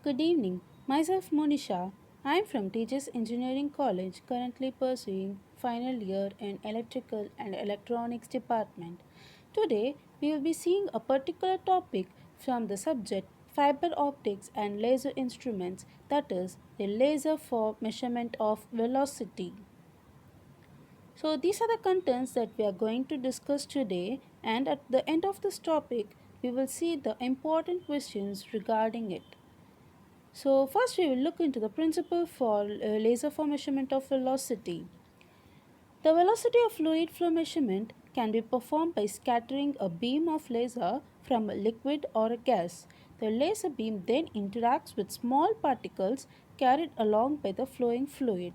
Good evening. Myself Monisha. I am from Teachers Engineering College, currently pursuing final year in Electrical and Electronics department. Today, we will be seeing a particular topic from the subject fiber optics and laser instruments, that is, the laser for measurement of velocity. So, these are the contents that we are going to discuss today, and at the end of this topic, we will see the important questions regarding it. So, first we will look into the principle for laser for measurement of velocity. The velocity of fluid flow measurement can be performed by scattering a beam of laser from a liquid or a gas. The laser beam then interacts with small particles carried along by the flowing fluid.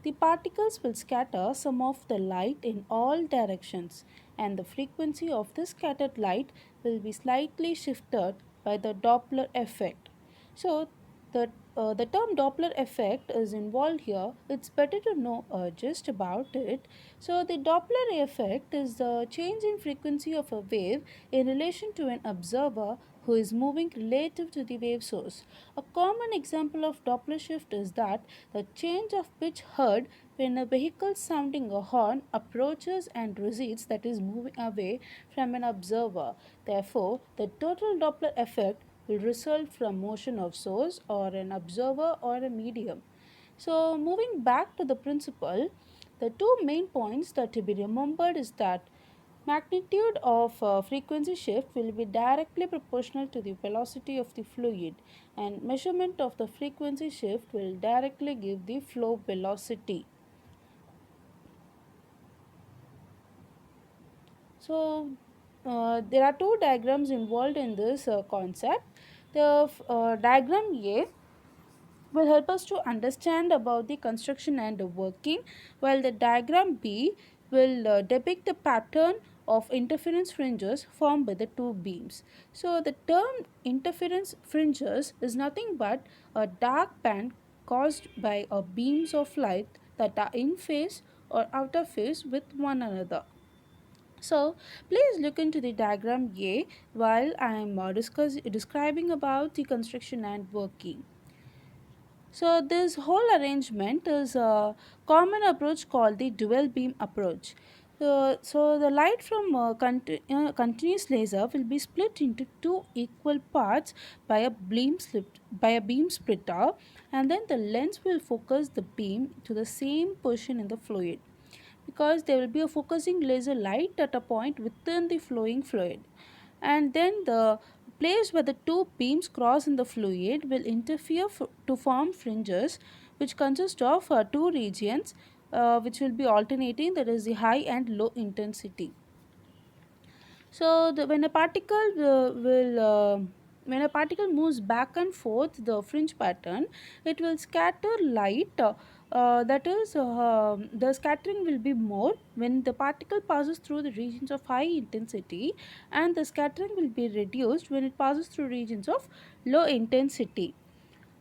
The particles will scatter some of the light in all directions, and the frequency of this scattered light will be slightly shifted by the Doppler effect. So, the term Doppler effect is involved here. It's better to know just about it. So, the Doppler effect is the change in frequency of a wave in relation to an observer who is moving relative to the wave source. A common example of Doppler shift is that the change of pitch heard when a vehicle sounding a horn approaches and recedes, that is, moving away from an observer. Therefore, the total Doppler effect will result from motion of source or an observer or a medium. So, moving back to the principle, the two main points that to be remembered is that magnitude of frequency shift will be directly proportional to the velocity of the fluid, and measurement of the frequency shift will directly give the flow velocity. So, there are two diagrams involved in this concept. The diagram A will help us to understand about the construction and the working, while the diagram B will depict the pattern of interference fringes formed by the two beams. So the term interference fringes is nothing but a dark band caused by beams of light that are in phase or out of phase with one another. So please look into the diagram A while I am describing about the construction and working. So this whole arrangement is a common approach called the dual beam approach. So the light from continuous laser will be split into two equal parts by a beam splitter, and then the lens will focus the beam to the same position in the fluid, because there will be a focusing laser light at a point within the flowing fluid, and then the place where the two beams cross in the fluid will interfere to form fringes, which consist of two regions which will be alternating, that is the high and low intensity. So when a particle will when a particle moves back and forth the fringe pattern, it will scatter light. That is, the scattering will be more when the particle passes through the regions of high intensity, and the scattering will be reduced when it passes through regions of low intensity.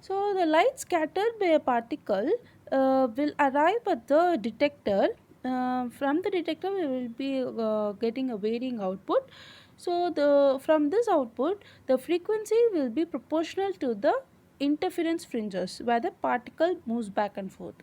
So the light scattered by a particle will arrive at the detector. From the detector, we will be getting a varying output. So the from this output, the frequency will be proportional to the interference fringes where the particle moves back and forth.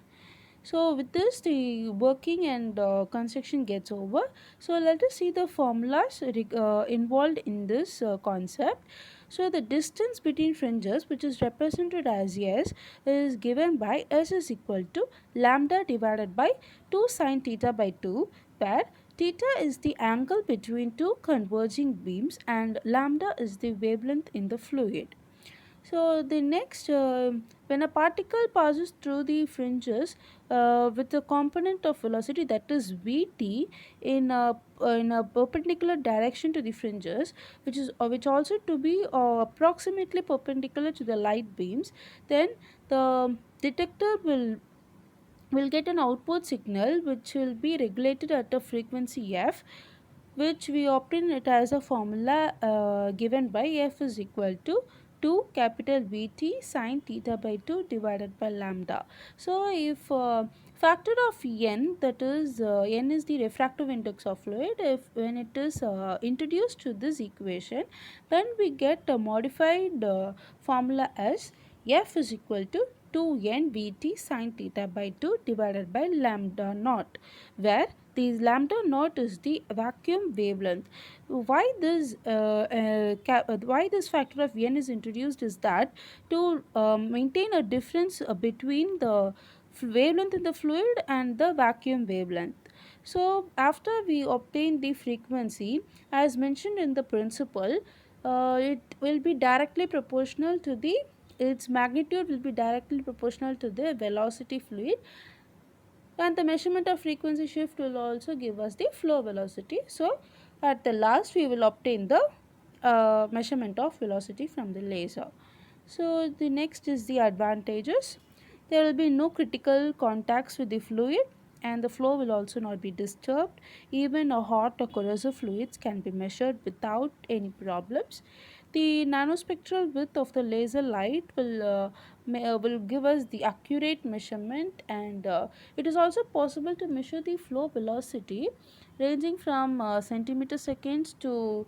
So with this, the working and construction gets over. So let us see the formulas involved in this concept. So the distance between fringes, which is represented as S, is given by S is equal to lambda divided by 2 sine theta by 2, where theta is the angle between two converging beams and lambda is the wavelength in the fluid. So the next, when a particle passes through the fringes with a component of velocity, that is Vt, in a perpendicular direction to the fringes, which also to be approximately perpendicular to the light beams, then the detector will get an output signal which will be regulated at a frequency f, which we obtain it as a formula given by f is equal to 2 capital Vt sine theta by 2 divided by lambda. So if factor of n, that is n is the refractive index of fluid, if when it is introduced to this equation, then we get a modified formula as F is equal to 2n Vt sine theta by 2 divided by lambda naught, where the lambda naught is the vacuum wavelength. Why this factor of n is introduced is that to maintain a difference between the wavelength in the fluid and the vacuum wavelength. So after we obtain the frequency, as mentioned in the principle, it will be directly proportional to the its magnitude will be directly proportional to the velocity fluid, and the measurement of frequency shift will also give us the flow velocity. So at the last we will obtain the measurement of velocity from the laser. So the next is the advantages. There will be no critical contacts with the fluid, and the flow will also not be disturbed. Even a hot or corrosive fluids can be measured without any problems. The nanospectral width of the laser light will give us the accurate measurement, and it is also possible to measure the flow velocity ranging from centimeter seconds to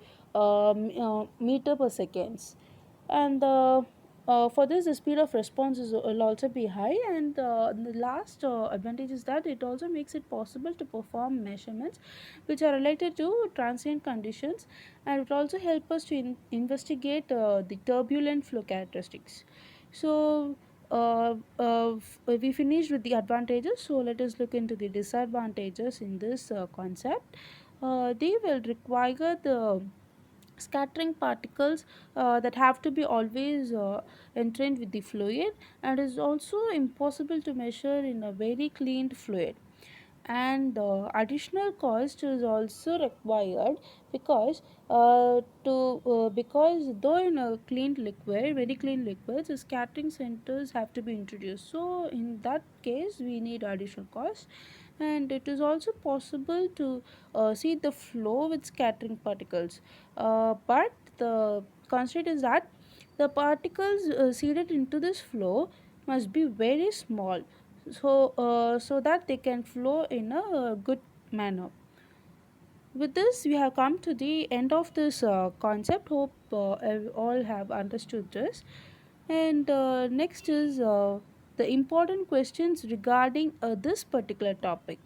meter per seconds. And for this, the speed of response will also be high, and the last advantage is that it also makes it possible to perform measurements which are related to transient conditions, and it also help us to investigate the turbulent flow characteristics. So we finished with the advantages, so let us look into the disadvantages in this concept. They will require the scattering particles that have to be always entrained with the fluid, and is also impossible to measure in a very cleaned fluid. And additional cost is also required because because though in a clean liquid, very clean liquids, the scattering centers have to be introduced, so in that case we need additional cost. And it is also possible to see the flow with scattering particles, but the constraint is that the particles seeded into this flow must be very small, so that they can flow in a good manner. With this, we have come to the end of this concept. Hope all have understood this. And next is the important questions regarding this particular topic.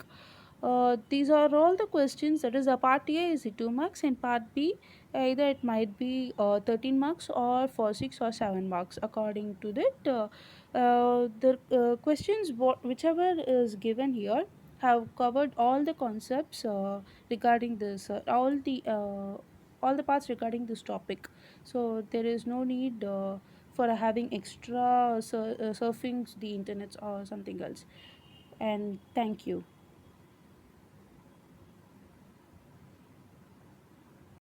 These are all the questions. That is, a part A is the 2 marks, and part B either it might be 13 marks or for 6 or 7 marks according to that. The questions whichever is given here have covered all the concepts regarding this, all the parts regarding this topic. So there is no need for having extra surfing the internet or something else. And thank you.